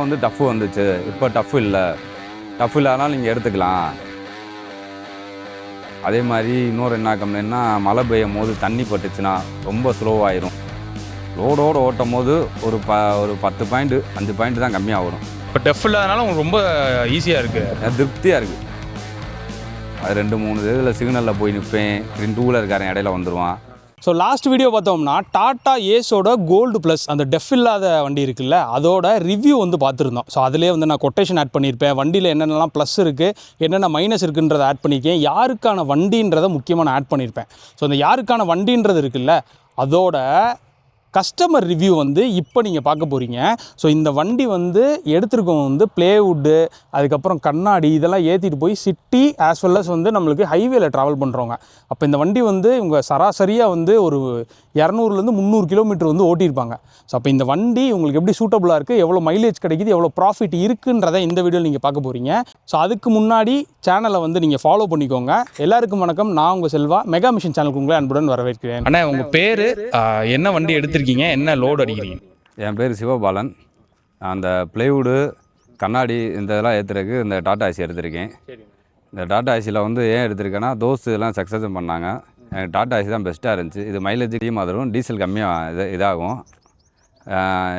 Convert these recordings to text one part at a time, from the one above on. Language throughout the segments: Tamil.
வந்து டஃப் வந்துச்சு, இப்போ டஃப் இல்லை. டஃப் இல்லாதனால நீங்கள் எடுத்துக்கலாம். அதே மாதிரி இன்னொரு என்ன கம்ப்ளைண்ட்னா, மழை பெய்யும் போது தண்ணி பட்டுச்சுன்னா ரொம்ப ஸ்லோவாயிரும். லோடோடு ஓட்டும் போது ஒரு 10 பாயிண்ட் 5 பாயிண்ட் தான் கம்மியாக வரும். இப்போ டஃப் இல்லாதனால உங்களுக்கு ரொம்ப ஈஸியாக இருக்குது, திருப்தியாக இருக்குது. அது 2-3 இதில் சிக்னலில் போய் நிற்பேன், 2 வீலர்காரன் இடையில வந்துடுவான். ஸோ லாஸ்ட் வீடியோ பார்த்தோம்னா டாடா ஏஸோட கோல்டு ப்ளஸ் அந்த டெஃப் இல்லாத வண்டி இருக்குல்ல, அதோட ரிவ்யூ வந்து பார்த்துருந்தோம். ஸோ அதிலே வந்து நான் கொட்டேஷன் ஆட் பண்ணியிருப்பேன், வண்டியில் என்னென்னலாம் ப்ளஸ் இருக்குது, என்னென்ன மைனஸ் இருக்குன்றதை ஆட் பண்ணியிருக்கேன், யாருக்கான வண்டின்றதை முக்கியமாக நான் ஆட் பண்ணியிருப்பேன். ஸோ அந்த யாருக்கான வண்டின்றது இருக்குல்ல, அதோட கஸ்டமர் ரிவ்யூ வந்து இப்போ நீங்கள் பார்க்க போகிறீங்க. ஸோ இந்த வண்டி வந்து எடுத்துருக்கவங்க வந்து ப்ளேவுட்டு, அதுக்கப்புறம் கண்ணாடி இதெல்லாம் ஏற்றிட்டு போய் சிட்டி ஆஸ் வெல் அஸ் வந்து நம்மளுக்கு ஹைவேல ட்ராவல் பண்ணுறவங்க. அப்போ இந்த வண்டி வந்து இவங்க சராசரியாக வந்து ஒரு 200 300 கிலோமீட்டர் வந்து ஓட்டியிருப்பாங்க. ஸோ அப்போ இந்த வண்டி உங்களுக்கு எப்படி சூட்டபுளாக இருக்குது, எவ்வளோ மைலேஜ் கிடைக்குது, எவ்வளோ ப்ராஃபிட் இருக்குன்றதை இந்த வீடியோவில் நீங்கள் பார்க்க போகிறீங்க. ஸோ அதுக்கு முன்னாடி சேனலை வந்து நீங்கள் ஃபாலோ பண்ணிக்கோங்க. எல்லாருக்கும் வணக்கம், நான் உங்கள் செல்வா. மெகா மிஷன் சேனலுக்கு உங்களை அன்புடன் வரவேற்கிறேன். அண்ணா உங்கள் பேர், என்ன வண்டி எடுத்துருக்கீங்க, என்ன லோடு அடிக்கிறீங்க? என் பேர் சிவபாலன். அந்த ப்ளைவுடு கண்ணாடி இந்த இதெல்லாம் ஏற்றுறதுக்கு இந்த டாடா ஏசி எடுத்திருக்கேன். இந்த டாடா ஏசியில் வந்து ஏன் எடுத்திருக்கேன்னா, தோஸ்து எல்லாம் சக்ஸஸ் பண்ணாங்க. எனக்கு டாடா ஏசி தான் பெஸ்ட்டாக இருந்துச்சு. இது மைலேஜ் அதிகமாக தரும், டீசல் கம்மியாக இதாகும்.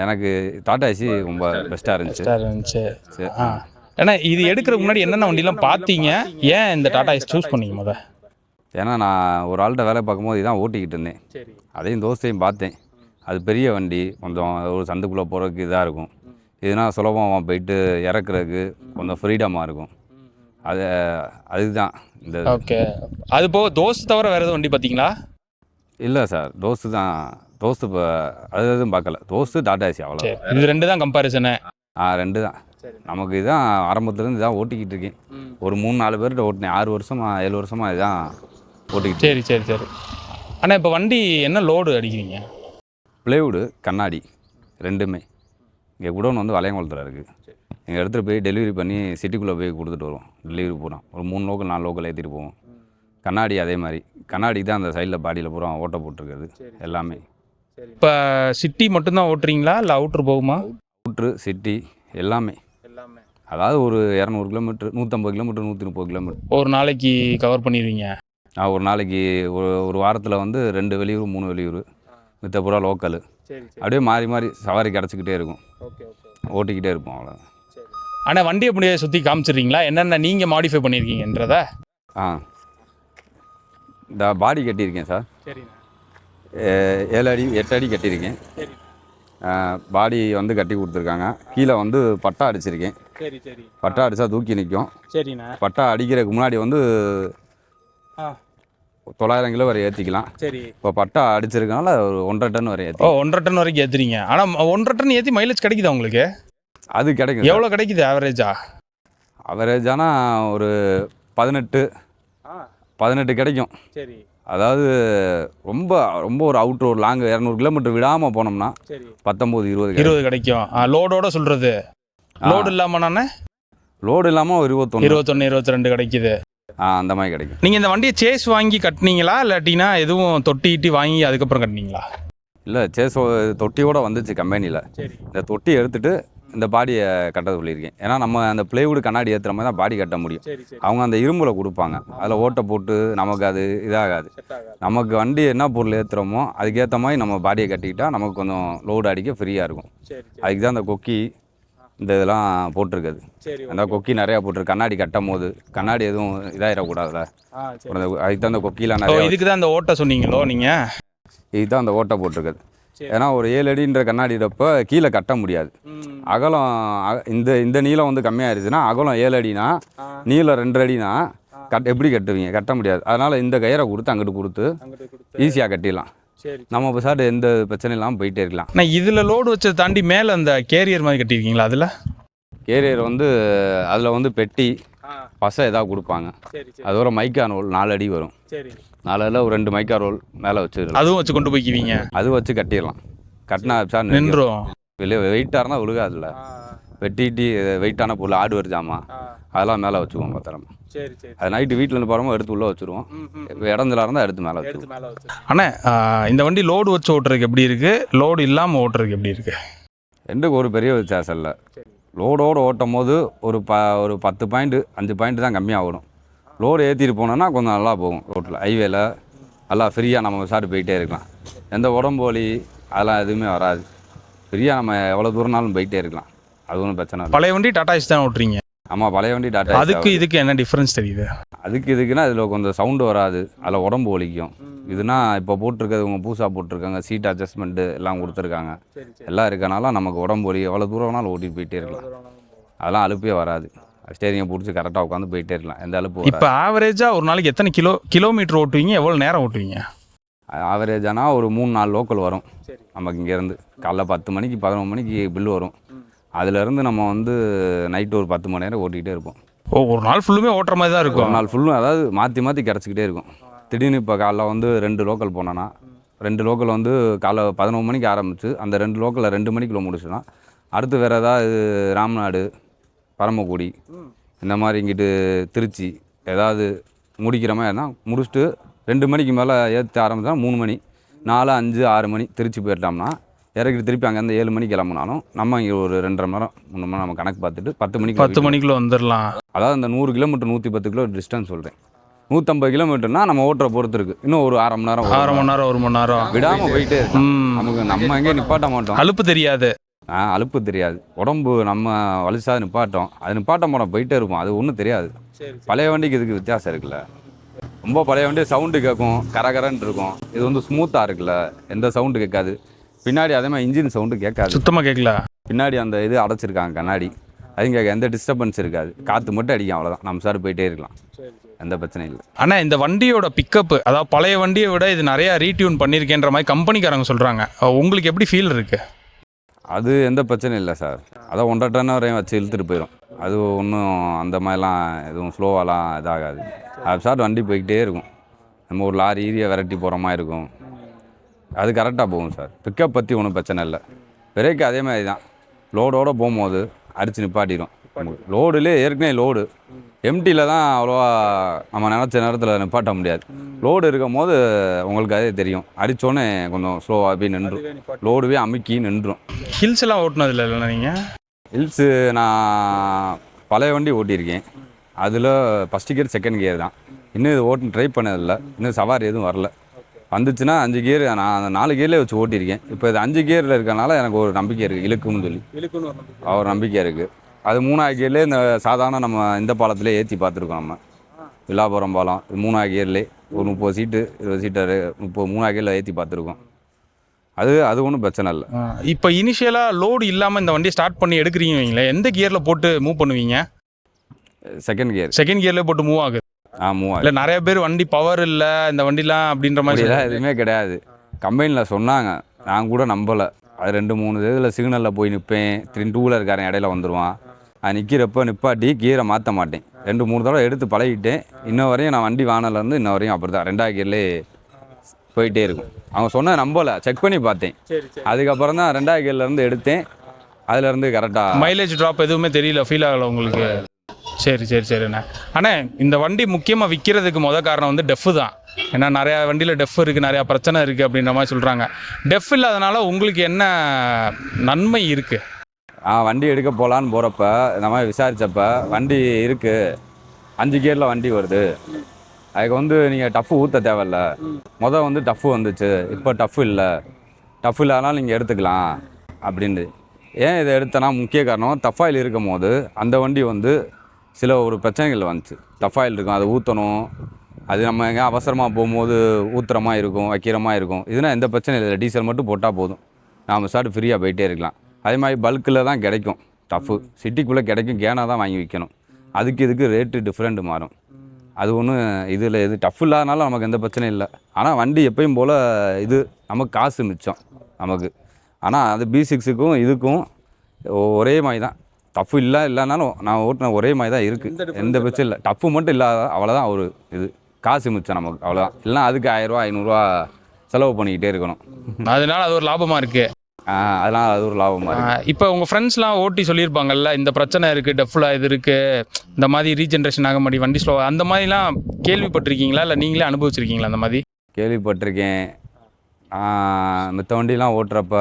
எனக்கு டாடா ஏசி ரொம்ப பெஸ்ட்டாக இருந்துச்சு. சரி. ஏன்னா இது எடுக்கிறதுக்கு முன்னாடி என்னென்ன வண்டிலாம் பார்த்தீங்க, ஏன் இந்த டாடா ஏசி சூஸ் பண்ணீங்க முத? ஏன்னா நான் ஒரு ஆள்கிட்ட வேலை பார்க்கும்போது இதான் ஓட்டிக்கிட்டு இருந்தேன். அதையும் தோஸ்தையும் பார்த்தேன். அது பெரிய வண்டி, கொஞ்சம் ஒரு சந்துக்குள்ளே போகிறதுக்கு இதாக இருக்கும். இதுனா சுலபமாக போயிட்டு இறக்குறதுக்கு கொஞ்சம் ஃப்ரீடமாக இருக்கும். அதுதான் இந்த. ஓகே, அது போக தோஸ்து தவிர வேறு எதுவும் வண்டி பார்த்தீங்களா? இல்லை சார், தோஸ்து தான். தோஸ்து இப்போ அது எதுவும் பார்க்கல. தோஸ்து டாடா ஏசி அவ்வளோ. இது 2 தான் கம்பாரிசனு. 2 தான் நமக்கு. இதுதான் ஆரம்பத்துலேருந்து இதான் ஓட்டிக்கிட்டு இருக்கேன். ஒரு 3-4 பேர்கிட்ட ஓட்டினேன். 6 வருஷமாக 7 வருஷமாக இதுதான் ஓட்டிக்கிட்டு. சரி. ஆனால் இப்போ வண்டி என்ன லோடு அடிக்கிறீங்க? ப்ளைவுடு கண்ணாடி 2மே. இங்கே குடோன் வந்து வளையங்குளத்தில் இருக்குது. எங்கள் எடுத்துகிட்டு போய் டெலிவரி பண்ணி சிட்டிக்குள்ளே போய் கொடுத்துட்டு வருவோம். டெலிவரி போகிறோம், ஒரு 3 லோக்கல் 4 லோக்கல் ஏற்றிட்டு போவோம். கண்ணாடி அதே மாதிரி. கண்ணாடி தான் அந்த சைடில் பாடியில் பூரா ஓட்ட போட்டிருக்குது எல்லாமே. இப்போ சிட்டி மட்டும்தான் ஓட்டுறீங்களா, இல்லை அவுட்ரு போகுமா? அவுட்ரு சிட்டி எல்லாமே. அதாவது ஒரு 200 கிலோமீட்டர், 150 கிலோமீட்டர், 130 கிலோமீட்டர் ஒரு நாளைக்கு கவர் பண்ணிடுவீங்க? ஒரு நாளைக்கு ஒரு வாரத்தில் வந்து 2 வெளியூர் 3 வெளியூர், மித்த பூரா லோக்கலு. அப்படியே மாறி மாறி சவாரி கிடச்சிக்கிட்டே இருக்கும், ஓட்டிக்கிட்டே இருப்போம், அவ்வளோ. ஆனால் வண்டி அப்படியே சுற்றி காமிச்சிடுறீங்களா, என்னென்ன நீங்கள் மாடிஃபை பண்ணியிருக்கீங்கன்றத? இந்த பாடி கட்டியிருக்கேன் சார். 7 அடி 8 அடி கட்டியிருக்கேன். பாடி வந்து கட்டி கொடுத்துருக்காங்க. கீழே வந்து பட்டா அடிச்சிருக்கேன். பட்டா அடித்தா தூக்கி நிற்கும். பட்டா அடிக்கிறதுக்கு முன்னாடி வந்து 900 கிலோ வரை ஏற்றிக்கலாம். இப்போ பட்டா அடிச்சிருக்கனால ஒரு 1.5 டன் வரை ஏற்றி. 1.5 டன் வரைக்கும் ஏற்றுறீங்க. ஆனால் 1.5 டன் ஏற்றி மைலேஜ் கிடைக்குதா உங்களுக்கு? அது கிடைக்கும். எவ்வளோ கிடைக்குது ஆவரேஜா? ஆவரேஜானா ஒரு 18 கிடைக்கும். அதாவது ரொம்ப ரொம்ப ஒரு அவுட் ரோடு லாங் 200 கிலோமீட்டர் விடாமல் போனோம்னா 19-20 கிடைக்கும். லோடோட சொல்கிறது, லோடு இல்லாமல் நானே லோடு இல்லாமல் ஒரு 21-22 கிடைக்குது. அந்த மாதிரி கிடைக்கும். நீங்கள் இந்த வண்டியை சேஸ் வாங்கி கட்டினீங்களா, இல்லாட்டினா எதுவும் தொட்டி வாங்கி அதுக்கப்புறம் கட்டினீங்களா? இல்லை, சேஸ் தொட்டியோடு வந்துச்சு கம்பெனியில். இந்த தொட்டி எடுத்துகிட்டு இந்த பாடியை கட்ட சொல்லியிருக்கேன். ஏன்னா நம்ம அந்த ப்ளைவுட் கண்ணாடி ஏற்றுற மாதிரி தான் பாடி கட்ட முடியும். அவங்க அந்த இரும்பில் கொடுப்பாங்க, அதில் ஓட்டை போட்டு நமக்கு அது இதாகாது. நமக்கு வண்டி என்ன பொருள் ஏற்றுறோமோ அதுக்கேற்ற மாதிரி நம்ம பாடியை கட்டிக்கிட்டால் நமக்கு கொஞ்சம் லோடு அடிக்க ஃப்ரீயாக இருக்கும். அதுக்கு தான் அந்த கொக்கி இந்த இதெல்லாம் போட்டிருக்குது. அந்த கொக்கி நிறையா போட்டிருக்கு. கண்ணாடி கட்டும் போது கண்ணாடி எதுவும் இதாகிடக்கூடாதுல, அதுக்கு தான் அந்த கொக்கிலாம் நிறைய. இதுக்கு தான் அந்த ஓட்டை சொன்னீங்களோ நீங்கள்? இதுக்கு தான் அந்த ஓட்டை போட்டிருக்குது. ஏன்னா ஒரு 7 அடின்ற கண்ணாடிறப்ப கீழே கட்ட முடியாது. அகலம் இந்த நீளம் வந்து கம்மியாயிருச்சுன்னா, அகலம் 7 அடினா நீளம் 2 அடினா எப்படி கட்டுவீங்க? கட்ட முடியாது. அதனால் இந்த கயிறை கொடுத்து அங்கிட்டு கொடுத்து ஈஸியாக கட்டிடலாம். நம்ம இப்போ சார் எந்த பிரச்சனை இல்லாமல் போயிட்டே இருக்கலாம். நான் இதில் லோடு வச்சதை தாண்டி மேலே அந்த கேரியர் மாதிரி கட்டியிருக்கீங்களா? அதில் கேரியர் வந்து அதில் வந்து பெட்டி பசை ஏதாவது கொடுப்பாங்க. அதோட மைக்கா ரோல் 4 அடி வரும். 4 அடியில் ஒரு 2 மைக்கா ரோல் மேலே வச்சுருக்கோம். அதுவும் வச்சு கொண்டு போய்க்குவீங்க? அது வச்சு கட்டிடலாம். கட்டினா சார் நின்றும். வெயிட்டாக இருந்தால் விழுகாதுல்ல. வெட்டிட்டு வெயிட்டான பொருள் ஆடு வருதாமா அதெல்லாம் மேலே வச்சுக்குவோம் பத்திரமா. அது நைட்டு வீட்டில் இருந்து போகிறோமோ எடுத்து உள்ளே வச்சுருவோம். இடத்துல இருந்தால் எடுத்து மேலே வச்சுருவோம். ஆனால் இந்த வண்டி லோடு வச்சு ஓட்டுறதுக்கு எப்படி இருக்குது, லோடு இல்லாமல் ஓட்டுறதுக்கு எப்படி இருக்குது? ரெண்டுக்கு ஒரு பெரிய வித்தியாசம் இல்லை. லோடோடு ஓட்டும் போது ஒரு 10 பாயிண்ட் 5 பாயிண்ட் தான் கம்மியாக ஓடும். லோடு ஏற்றிட்டு போனோன்னா கொஞ்சம் நல்லா போகும். ரோட்டில் ஹைவேல நல்லா ஃப்ரீயாக நம்ம விசாரிட்டு போயிட்டே இருக்கலாம். எந்த உடம்பு வலி அதெல்லாம் எதுவுமே வராது. ஃப்ரீயாக நம்ம எவ்வளோ தூரம்னாலும் போயிட்டே இருக்கலாம். அது ஒன்றும் பிரச்சனை இல்லை. பழைய வண்டி டாடா ஏஸ் தான் ஓட்டுறீங்க? ஆமாம், பழைய வண்டி டாடா ஏஸ். அதுக்கு இதுக்கு என்ன டிஃப்ரென்ஸ் தெரியுது? இதுக்குன்னா இதில் கொஞ்சம் சவுண்டு வராது, அதில் உடம்பு வலிக்கும். இதுனா இப்போ போட்டிருக்கிறது இவங்க புதுசாக போட்டிருக்காங்க, சீட் அட்ஜஸ்ட்மெண்ட்டு எல்லாம் கொடுத்துருக்காங்க. எல்லாம் இருக்கனால நமக்கு உடம்பு வலி எவ்வளோ தூரம் வேணாலும் ஓட்டிட்டு போயிட்டே இருக்கலாம். அதெல்லாம் அலுப்பே வராது. ஸ்டேரிங்கை பிடிச்சி கரெக்டாக உட்காந்து போயிட்டே இருக்கலாம். எந்த அலுப்பு இப்போ ஆவரேஜாக ஒரு நாளைக்கு எத்தனை கிலோமீட்டர் ஓட்டுவீங்க? எவ்வளோ நேரம் ஓட்டுவீங்க? ஆவரேஜானா ஒரு 3-4 லோக்கல் வரும் நமக்கு. இங்கேருந்து காலைல 10 மணிக்கு 11 மணிக்கு பில்லு வரும். அதுலேருந்து நம்ம வந்து நைட்டு ஒரு 10 மணி நேரம் ஓட்டிகிட்டே இருப்போம். ஒரு நாள் ஃபுல்லுமே ஓட்டுற மாதிரி தான் இருக்கும்? ஒரு நாள் ஃபுல்லும், அதாவது மாற்றி மாற்றி கிடச்சிக்கிட்டே இருக்கும். திடீர்னு இப்போ காலைல வந்து 2 லோக்கல் போனோன்னா 2 லோக்கல் வந்து காலைல 11 மணிக்கு ஆரம்பிச்சு அந்த 2 லோக்கலில் 2 மணிக்குள்ள முடிச்சுன்னா அடுத்து வேறு ஏதாவது ராம்நாடு, பரமக்குடி இந்த மாதிரி இங்கிட்டு திருச்சி ஏதாவது முடிக்கிற மாதிரி இருந்தால் முடிச்சுட்டு 2 மணிக்கு மேலே ஏற்ற ஆரம்பித்தா 3 மணி 4, 5, 6 மணி திருச்சி போயிட்டோம்னா இறக்கிட்டு திருப்பி அங்கேருந்து 7 மணிக்கு கிளம்புனாலும் நம்ம இங்கே ஒரு 2.5 மணி நேரம் 3 மணி நேரம் நம்ம கணக்கு பார்த்துட்டு 10 மணிக்குள்ளே வந்துடலாம். அதாவது அந்த 100 கிலோமீட்டர் 110 கிலோ டிஸ்டன்ஸ் சொல்கிறேன். 150 கிலோமீட்டர்னா நம்ம ஓட்டுற பொறுத்து இருக்குது. இன்னும் ஒரு 1/2 மணி நேரம் 1 மணி நேரம் விடாமல் போயிட்டே இருக்கும். நமக்கு நம்ம எங்கேயும் நிப்பாட்ட மாட்டோம். அலுப்பு தெரியாது. அலுப்பு தெரியாது. உடம்பு நம்ம வலிசாத நிப்பாட்டோம், அது நிப்பாட்ட மாட்டோம், போயிட்டே இருக்கும். அது ஒன்றும் தெரியாது. பழைய வண்டிக்கு இதுக்கு வித்தியாசம் இருக்குல்ல. ரொம்ப பழைய வண்டி சவுண்டு கேட்கும், கரகரன்னு இருக்கும். இது வந்து ஸ்மூத்தாக இருக்குல்ல, எந்த சவுண்டு கேட்காது. பின்னாடி அதே மாதிரி இன்ஜின் சவுண்டு கேட்காது, சுத்தமாக கேட்கல. பின்னாடி அந்த இது அடைச்சிருக்காங்க கண்ணாடி, அது கேட்க எந்த டிஸ்டர்பன்ஸ் இருக்காது. காற்று மட்டும் அடிக்கும், அவ்வளோதான். நம்ம சார் போயிட்டே இருக்கலாம், எந்த பிரச்சனையும் இல்லை. ஆனால் இந்த வண்டியோட பிக்கப்பு, அதாவது பழைய வண்டியை விட இது நிறையா ரீடியூன் பண்ணியிருக்கேன்ற மாதிரி கம்பெனிக்காரங்க சொல்கிறாங்க. உங்களுக்கு எப்படி ஃபீல் இருக்குது? அது எந்த பிரச்சனையும் இல்லை சார். அதை 1.5 டன் வரையும் வச்சு இழுத்துட்டு போயிடும். அது ஒன்றும் அந்த மாதிரிலாம் எதுவும் ஸ்லோவாலாம் இதாகாது. அது சார் வண்டி போய்கிட்டே இருக்கும். நம்ம ஒரு லாரி ஏரியா விரட்டி போகிற மாதிரி இருக்கும். அது கரெக்டாக போகும் சார். பிக்கப் பற்றி ஒன்றும் பிரச்சனை இல்லை. பிரேக்கு அதே மாதிரி தான். லோடோடு போகும்போது அடித்து நிப்பாட்டிடும். லோடுலேயே ஏற்கனவே லோடு எம்டியில் தான் அவ்வளோவா நம்ம நினச்ச நேரத்தில் நிப்பாட்ட முடியாது. லோடு இருக்கும் போது உங்களுக்கு அதே தெரியும், அடித்தோன்னே கொஞ்சம் ஸ்லோவாக போய் நின்றுடும். லோடுவே அமுக்கி நின்றுடும். ஹில்ஸ் எல்லாம் ஓட்டினது இல்லைல்ல நீங்கள்? ஹில்ஸு நான் பழைய வண்டி ஓட்டியிருக்கேன். அதில் ஃபஸ்ட்டு கியர் செகண்ட் கியர் தான். இன்னும் இது ஓட்டு ட்ரை பண்ணதில்லை. இன்னும் சவாரி எதுவும் வரல. வந்துச்சுன்னா 5 கியர் நான் அந்த 4 கியர்லேயே வச்சு ஓட்டியிருக்கேன். இப்போ இது 5 கியரில் இருக்கனால எனக்கு ஒரு நம்பிக்கை இருக்குது, இழுக்கும்னு சொல்லி ஒரு நம்பிக்கை இருக்குது. அது 3ஆவது கியர்லேயே இந்த சாதாரண நம்ம இந்த பாலத்திலே ஏற்றி பார்த்துருக்கோம். நம்ம வில்லாபுரம் பாலம் இது 3ஆவது கியர்லேயே ஒரு 30 சீட்டு 20 சீட்டரு 3ஆவது கியரில் ஏற்றி பார்த்துருக்கோம். அது ஒன்றும் பிரச்சனை இல்லை. இப்போ இனிஷியலாக லோடு இல்லாமல் இந்த வண்டியை ஸ்டார்ட் பண்ணி எடுக்கிறீங்க வைங்களேன், எந்த கியரில் போட்டு மூவ் பண்ணுவீங்க? செகண்ட் கியர்லேயே போட்டு மூவ் ஆகுது. மூவ் ஆகுது. இல்லை நிறைய பேர் வண்டி பவர் இல்லை இந்த வண்டிலாம் அப்படின்ற மாதிரி எதுவுமே கிடையாது. கம்பெனியில் சொன்னாங்க, நான் கூட நம்பலை. அது 2-3 இதில் சிக்னலில் போய் நிற்பேன். 2 வீலர்காரன் இடையில வந்துடுவான். அது நிற்கிறப்ப நிப்பாட்டி கியரை மாற்ற மாட்டேன். 2-3 தடவை எடுத்து பழகிட்டேன். இன்ன வரையும் நான் வண்டி வாங்கினதுலேருந்து இன்ன வரையும் அப்படி தான் 2ஆவது கியர்லேயே போயிட்டே இருக்கும். அவங்க சொன்ன நம்பலை, செக் பண்ணி பார்த்தேன். அதுக்கப்புறம் தான் 2ஆவது கியர்லேருந்து எடுத்தேன். அதுலேருந்து கரெக்டாக மைலேஜ் ட்ராப் எதுவுமே தெரியல, ஃபீல் ஆகலை உங்களுக்கு? சரிண்ணா. ஆனால் இந்த வண்டி முக்கியமாக விற்கிறதுக்கு காரணம் வந்து டெஃப் தான். ஏன்னா நிறையா வண்டியில் டெஃப் இருக்குது, நிறையா பிரச்சனை இருக்குது அப்படின்ற மாதிரி சொல்கிறாங்க. டெஃப் இல்லாதனால உங்களுக்கு என்ன நன்மை இருக்குது? வண்டி எடுக்க போகலான்னு போகிறப்ப இந்த மாதிரி விசாரித்தப்ப வண்டி இருக்குது, 5 கியரில் வண்டி வருது, அதுக்கு வந்து நீங்கள் டஃப்பு ஊற்ற தேவையில்ல. வந்து டஃப்பு வந்துச்சு, இப்போ டஃப்பு இல்லாதனால நீங்கள் எடுத்துக்கலாம் அப்படின்ட்டு. ஏன் இதை எடுத்தனா முக்கிய காரணம், டஃபாயில் இருக்கும் போது அந்த வண்டி வந்து சில ஒரு பிரச்சனைகள் வந்துச்சு. டஃபாயில் இருக்கும், அதை ஊற்றணும். அது நம்ம எங்கே அவசரமாக போகும்போது ஊற்றுறமா இருக்கும், வைக்கிறமா இருக்கும். இதுனா எந்த பிரச்சனையும் இல்லை, டீசல் மட்டும் போட்டால் போதும், நாம் ஸ்டார்ட் ஃப்ரீயாக போயிட்டே இருக்கலாம். அதே மாதிரி பல்கில் தான் கிடைக்கும் டஃப்பு, சிட்டிக்குள்ளே கிடைக்கும், கேனாக தான் வாங்கி விற்கணும். இதுக்கு ரேட்டு டிஃப்ரெண்ட் மாறும். அது ஒன்றும் இதில் இது டஃப் இல்லாதனால நமக்கு எந்த பிரச்சனையும் இல்லை. ஆனால் வண்டி எப்பயும் போல் இது நமக்கு காசு மிச்சம் நமக்கு. ஆனால் அது B6க்கும் இதுக்கும் ஒரே மாதிரி தான். டஃப்பு இல்லைனாலும் நான் ஓட்டின ஒரே மாதிரி தான் இருக்குது, எந்த பிரச்சனை இல்லை. டஃப்பு மட்டும் இல்லாத அவ்வளோதான் ஒரு இது, காசு மிச்சம் நமக்கு, அவ்வளோதான். இல்லைனா அதுக்கு 1000 ரூபா 500 ரூபா செலவு பண்ணிக்கிட்டே இருக்கணும். அதனால அது ஒரு லாபமாக இருக்குது. அதெல்லாம் அது ஒரு லாபமாக இருக்குது. இப்போ உங்கள் ஃப்ரெண்ட்ஸ்லாம் ஓட்டி சொல்லியிருப்பாங்கல்ல, இந்த பிரச்சனை இருக்குது, டஃப்பில் இது இருக்குது, இந்த மாதிரி ரீஜென்ரேஷன் ஆக மாட்டேங்குது வண்டி ஸ்லோ, அந்த மாதிரிலாம் கேள்விப்பட்டிருக்கீங்களா? இல்லை நீங்களே அனுபவிச்சிருக்கீங்களா அந்த மாதிரி? கேள்விப்பட்டிருக்கேன். மித்த வண்டிலாம் ஓட்டுறப்ப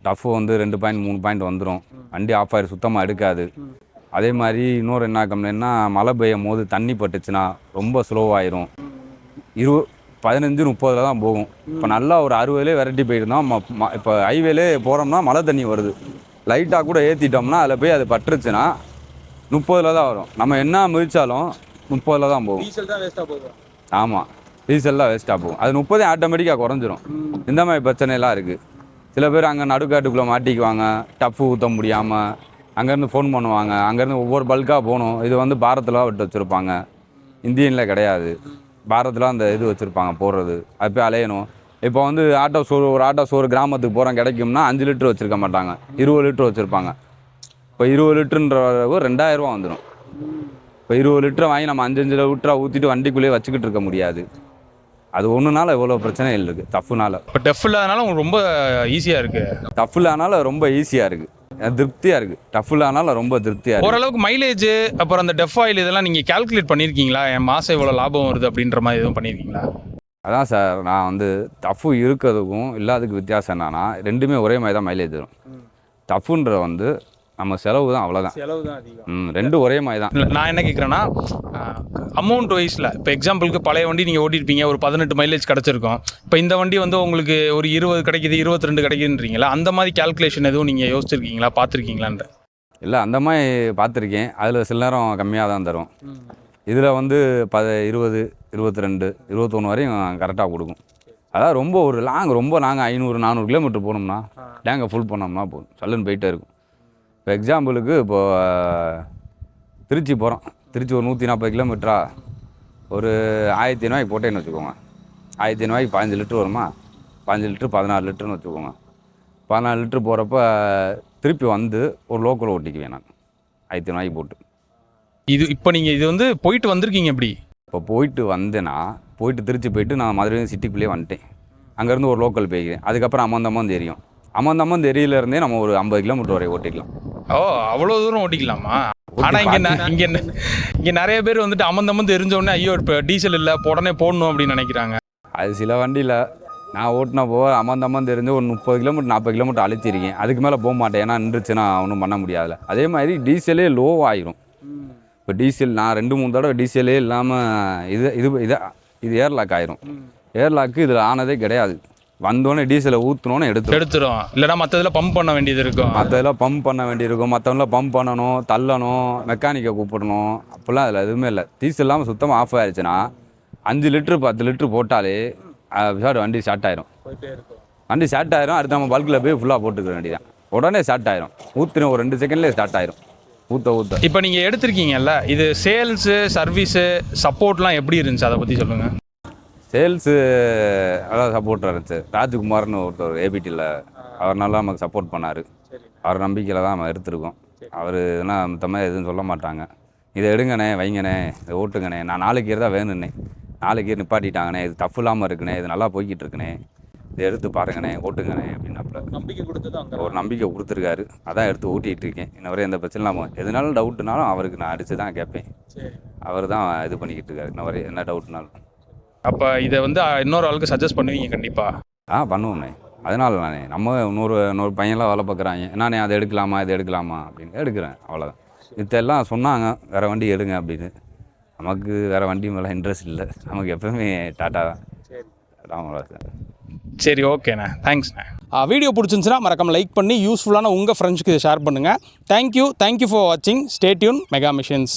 டஃப் வந்து 2 பாயிண்ட் 3 பாயிண்ட் வந்துடும், வண்டி ஆஃப் ஆயிரும், சுத்தமாக எடுக்காது. அதே மாதிரி இன்னொரு என்ன கம்ப்ளைண்ட்னா மழை பெய்யும் போது தண்ணி பட்டுச்சுன்னா ரொம்ப ஸ்லோவாயிரும். 15-30 தான் போகும். இப்போ நல்லா ஒரு 60 விரட்டி போயிருந்தோம். இப்போ ஹைவேலே போகிறோம்னா மழை தண்ணி வருது, லைட்டாக கூட ஏற்றிட்டோம்னா அதில் போய் அது பட்டுருச்சுன்னா 30 தான் வரும். நம்ம என்ன மிதிச்சாலும் 30 தான் போகும். டீசல் தான் வேஸ்ட்டாக போகுது. ஆமாம், டீசல்லாம் வேஸ்ட்டாக போகும். அது 30 ஆட்டோமேட்டிக்காக குறைஞ்சிரும். இந்த மாதிரி பிரச்சனைலாம் இருக்குது. சில பேர் அங்கே நடுக்காட்டுக்குள்ளே மாட்டிக்குவாங்க, டஃப்பு ஊற்ற முடியாமல் அங்கேருந்து ஃபோன் பண்ணுவாங்க. அங்கேருந்து ஒவ்வொரு பல்காக போகணும். இது வந்து பாரத்தில் விட்டு வச்சுருப்பாங்க, இந்தியனில் கிடையாது. பாரத்தில் அந்த இது வச்சுருப்பாங்க போடுறது, அது போய் அலையணும். இப்போ வந்து ஒரு ஆட்டோ சோறு கிராமத்துக்கு போகிறோம் கிடைக்கும்னா 5 லிட்டர் வச்சுருக்க மாட்டாங்க, 20 லிட்டர் வச்சுருப்பாங்க. இப்போ 20 லிட்டருன்ற 2000 ரூபா வந்துடும். இப்போ 20 லிட்டரை வாங்கி நம்ம 5 லிட்டராக ஊற்றிட்டு வண்டிக்குள்ளேயே வச்சுக்கிட்டு இருக்க முடியாது. அது ஒன்றுனால இவ்வளோ பிரச்சனைகள் இருக்குது. டஃப்புனால. இப்போ டஃப் இல்லாதனால உங்களுக்கு ரொம்ப ஈஸியாக இருக்குது. டஃப் இல்லாதனால ரொம்ப ஈஸியாக இருக்குது, திருப்தியாக இருக்குது. டஃப் இல்லாதனால ரொம்ப திருப்தியாக இருக்குது. ஓரளவுக்கு மைலேஜ் அப்புறம் அந்த டெஃப் ஆயில் இதெல்லாம் நீங்கள் கால்குலேட் பண்ணியிருக்கீங்களா? என் மாதம் இவ்வளோ லாபம் வருது அப்படின்ற மாதிரி எதுவும் பண்ணியிருக்கீங்களா? அதான் சார், நான் வந்து டஃப்பு இருக்கிறதுக்கும் இல்லாததுக்கு வித்தியாசம் என்னன்னா, ரெண்டுமே ஒரே மாதிரி தான் மைலேஜ் தரும். டஃப்புன்ற வந்து நம்ம செலவு தான், அவ்வளோதான். செலவு தான் அதிகம். ரெண்டும் ஒரே மாதிரி தான். இல்லை, நான் என்ன கேட்குறேன்னா அமௌண்ட் வைஸில் இப்போ எக்ஸாம்பிளுக்கு பழைய வண்டி நீங்கள் ஓட்டியிருப்பீங்க, ஒரு 18 மைலேஜ் கிடச்சிருக்கும். இப்போ இந்த வண்டி வந்து உங்களுக்கு ஒரு 20 கிடைக்குது, 22 கிடைக்குதுன்றீங்களா? அந்த மாதிரி கால்குலேஷன் எதுவும் நீங்கள் யோசிச்சிருக்கீங்களா, பார்த்துருக்கீங்களான்ற? இல்லை, அந்த மாதிரி பார்த்துருக்கேன். அதில் சில நேரம் கம்மியாக தான் தரும். இதில் வந்து 20, 22, 21 வரையும் கரெக்டாக கொடுக்கும். அதான் ரொம்ப ஒரு ரொம்ப நாங்கள் 500-400 கிலோமீட்டர் போனோம்னா டேங்கை ஃபுல் பண்ணோம்னா போதும், சல்லுன்னு போயிட்டே இருக்கும். இப்போ எக்ஸாம்பிளுக்கு இப்போது திருச்சி போகிறோம், திருச்சி ஒரு 140 கிலோமீட்டரா, ஒரு 1500 போட்டேன்னு வச்சுக்கோங்க. 1500 15 லிட்டர் வருமா? 15 லிட்டர் 14 லிட்டர்னு வச்சுக்கோங்க. 14 லிட்டர் போகிறப்ப திருப்பி வந்து ஒரு லோக்கல் ஓட்டிக்குவேன் நான் 1500 போட்டு. இப்போ நீங்கள் இது வந்து போயிட்டு வந்திருக்கீங்க எப்படி? இப்போ போயிட்டு வந்தேன்னா, போயிட்டு திருச்சி போயிட்டு நான் மதுரை சிட்டிக்குள்ளேயே வந்துட்டேன். அங்கேருந்து ஒரு லோக்கல் போய்க்கிறேன். அதுக்கப்புறம் அமந்தம்மன் தெரியும். அமந்தம்மன் தெரியலேருந்தே நம்ம ஒரு 50 கிலோமீட்டர் வரை ஓட்டிக்கலாம். ஓ, அவ்வளோ தூரம் ஓட்டிக்கலாமா? ஆனால் இங்கே நிறைய பேர் வந்துட்டு அமந்தம்மன் தெரிஞ்சோடனே ஐயோ இப்போ டீசல் இல்லை உடனே போடணும் அப்படின்னு நினைக்கிறாங்க. அது சில வண்டியில் நான் ஓட்டினா அமந்தம்மன் தெரிஞ்சு ஒரு 30 கிலோமீட்டர் 40 கிலோமீட்டர் அழைச்சிருக்கேன். அதுக்கு மேலே போக மாட்டேன், ஏன்னா நின்றுச்சுன்னா ஒன்றும் பண்ண முடியாதுல்ல. அதே மாதிரி டீசலே லோ ஆயிரும். இப்போ டீசல் நான் 2-3 தடவை டீசலே இல்லாமல் இது ஏர்லாக் ஆயிரும். ஏர்லாக்கு இதில் ஆனதே கிடையாது. வந்தோடனே டீசலை ஊற்றினோன்னு எடுத்துரும். இல்லைனா மற்றதில் பம்ப் பண்ண வேண்டியது இருக்கும். மற்றதெல்லாம் பம்ப் பண்ண வேண்டியிருக்கும். மற்றவங்களாம் பம்ப் பண்ணணும், தள்ளணும், மெக்கானிக்கை கூப்பிடணும். அப்போல்லாம் அதில் எதுவுமே இல்லை. டீசல் இல்லாமல் சுத்தமாக ஆஃப் ஆயிடுச்சுன்னா 5 லிட்ரு 10 லிட்ரு போட்டாலே வண்டி ஸ்டார்ட் ஆயிரும். வண்டி ஸ்டார்ட் ஆயிரும். அடுத்து நம்ம பல்கில் போய் ஃபுல்லாக போட்டுக்க வேண்டியதான். உடனே ஸ்டார்ட் ஆயிரும். ஊற்றுன ஒரு 2 செகண்ட்லேயே ஸ்டார்ட் ஆயிரும். ஊற்ற இப்போ நீங்கள் எடுத்திருக்கீங்கல்ல, இது சேல்ஸு சர்வீஸு சப்போர்ட்லாம் எப்படி இருந்துச்சு, அதை பற்றி சொல்லுங்கள். சேல்ஸு அதான் சப்போர்ட்டாக இருந்துச்சு. ராஜ்குமார்னு ஒருத்தர் ஏபிடியில், அவர் நல்லா நமக்கு சப்போர்ட் பண்ணார். அவர் நம்பிக்கையில் தான் நம்ம எடுத்துருக்கோம். அவர் எதுனா மற்ற மாதிரி எதுவும் சொல்ல மாட்டாங்க. இதை எடுங்கண்ணே, வைங்கண்ணே, இதை ஓட்டுங்கண்ணே, நான் 4 கியர் தான் வேணும்ண்ணே, 4 கியர் நிப்பாட்டிட்டாங்கண்ணே, இது தப்பு இல்லாமல் இருக்குண்ணே, இது நல்லா போய்கிட்டு இருக்குண்ணே, இதை எடுத்து பாருங்கண்ணே, ஓட்டுங்கண்ணே அப்படின்னாப்புல நம்பிக்கை கொடுத்தது ஒரு நம்பிக்கை கொடுத்துருக்காரு. அதான் எடுத்து ஓட்டிகிட்டு இருக்கேன். இன்ன வரை எந்த பிரச்சனை இல்லாமல் எதுனாலும் டவுட்டுனாலும் அவருக்கு நான் அடித்து தான் கேட்பேன். அவர் தான் இது பண்ணிக்கிட்டு இருக்காரு. இன்ன வரை என்ன டவுட்னாலும். அப்போ இதை வந்து இன்னொரு ஆளுக்கு சஜஸ்ட் பண்ணுவீங்க கண்டிப்பாக? பண்ணுவோண்ணே. அதனால நம்ம இன்னொரு பையன்லாம் வேலை பார்க்குறாங்க, நானே அதை எடுக்கலாமா இதை எடுக்கலாமா அப்படின்னு எடுக்கிறேன், அவ்வளோதான். இதெல்லாம் சொன்னாங்க வேறு வண்டி எடுங்க அப்படின்னு. நமக்கு வேறு வண்டி மேலே இன்ட்ரெஸ்ட் இல்லை. நமக்கு எப்பவுமே டாட்டா தான். சரி, ஓகேண்ணா, தேங்க்ஸ்ண்ணா. வீடியோ பிடிச்சிருந்துச்சுன்னா மறக்காம லைக் பண்ணி யூஸ்ஃபுல்லான உங்கள் ஃப்ரெண்ட்ஸ்க்கு இதை ஷேர் பண்ணுங்கள். தேங்க்யூ ஃபார் வாட்சிங். Stay tune mega missions.